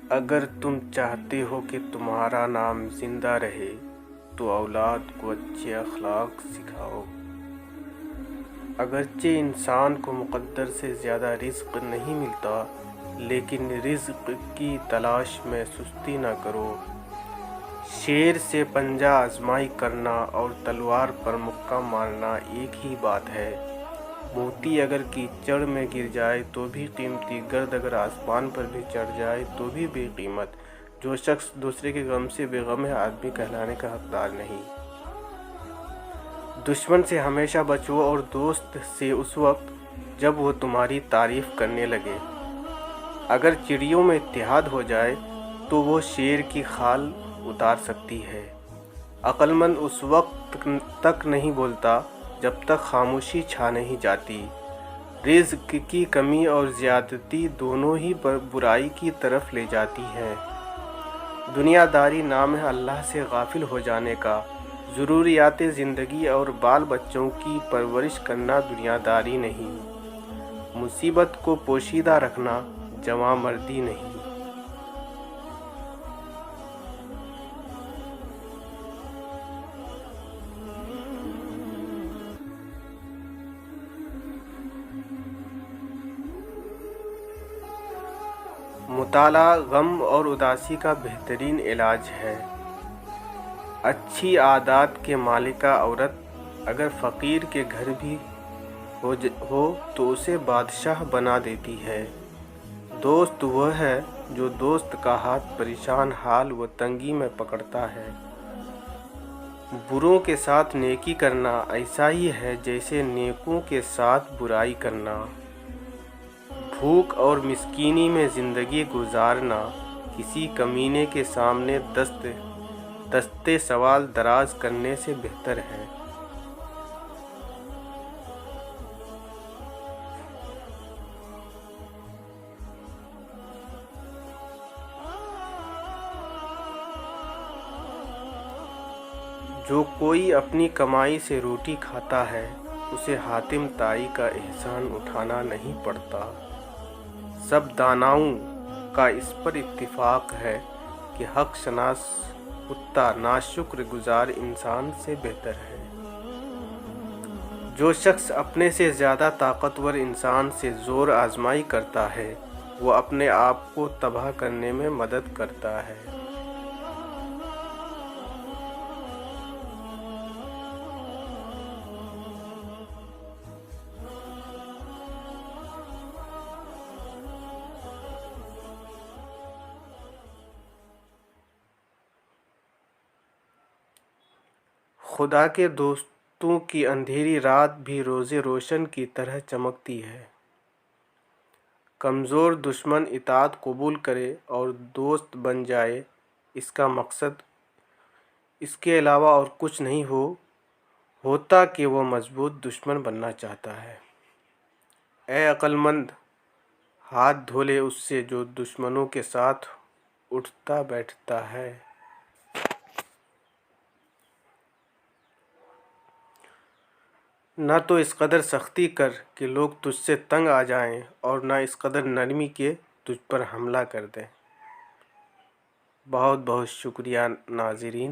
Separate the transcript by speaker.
Speaker 1: اگر تم چاہتے ہو کہ تمہارا نام زندہ رہے تو اولاد کو اچھے اخلاق سکھاؤ۔ اگرچہ انسان کو مقدر سے زیادہ رزق نہیں ملتا، لیکن رزق کی تلاش میں سستی نہ کرو۔ شیر سے پنجہ آزمائی کرنا اور تلوار پر مکہ مارنا ایک ہی بات ہے۔ موتی اگر کیچڑ میں گر جائے تو بھی قیمتی، گرد اگر آسمان پر بھی چڑھ جائے تو بھی بے قیمت۔ جو شخص دوسرے کے غم سے بے غم ہے، آدمی کہلانے کا حقدار نہیں۔ دشمن سے ہمیشہ بچو اور دوست سے اس وقت جب وہ تمہاری تعریف کرنے لگے۔ اگر چڑیوں میں اتحاد ہو جائے تو وہ شیر کی کھال اتار سکتی ہے۔ عقل مند اس وقت تک نہیں بولتا جب تک خاموشی چھا نہیں جاتی۔ رزق کی کمی اور زیادتی دونوں ہی برائی کی طرف لے جاتی ہیں۔ دنیا داری نام ہے اللہ سے غافل ہو جانے کا۔ ضروریات زندگی اور بال بچوں کی پرورش کرنا دنیا داری نہیں۔ مصیبت کو پوشیدہ رکھنا جواں مردی نہیں۔ مطالعہ غم اور اداسی کا بہترین علاج ہے۔ اچھی عادات کے مالکہ عورت اگر فقیر کے گھر بھی ہو تو اسے بادشاہ بنا دیتی ہے۔ دوست وہ ہے جو دوست کا ہاتھ پریشان حال و تنگی میں پکڑتا ہے۔ بروں کے ساتھ نیکی کرنا ایسا ہی ہے جیسے نیکوں کے ساتھ برائی کرنا۔ بھوک اور مسکینی میں زندگی گزارنا کسی کمینے کے سامنے دستے سوال دراز کرنے سے بہتر ہے۔ جو کوئی اپنی کمائی سے روٹی کھاتا ہے اسے حاتم طائی کا احسان اٹھانا نہیں پڑتا۔ سب داناؤں کا اس پر اتفاق ہے کہ حق شناس کتا ناشکر گزار انسان سے بہتر ہے۔ جو شخص اپنے سے زیادہ طاقتور انسان سے زور آزمائی کرتا ہے وہ اپنے آپ کو تباہ کرنے میں مدد کرتا ہے۔ خدا کے دوستوں کی اندھیری رات بھی روز روشن کی طرح چمکتی ہے۔ کمزور دشمن اطاعت قبول کرے اور دوست بن جائے، اس کا مقصد اس کے علاوہ اور کچھ نہیں ہوتا کہ وہ مضبوط دشمن بننا چاہتا ہے۔ اے عقل مند، ہاتھ دھو لے اس سے جو دشمنوں کے ساتھ اٹھتا بیٹھتا ہے۔ نہ تو اس قدر سختی کر کہ لوگ تجھ سے تنگ آ جائیں اور نہ اس قدر نرمی کہ تجھ پر حملہ کر دیں۔ بہت بہت شکریہ ناظرین۔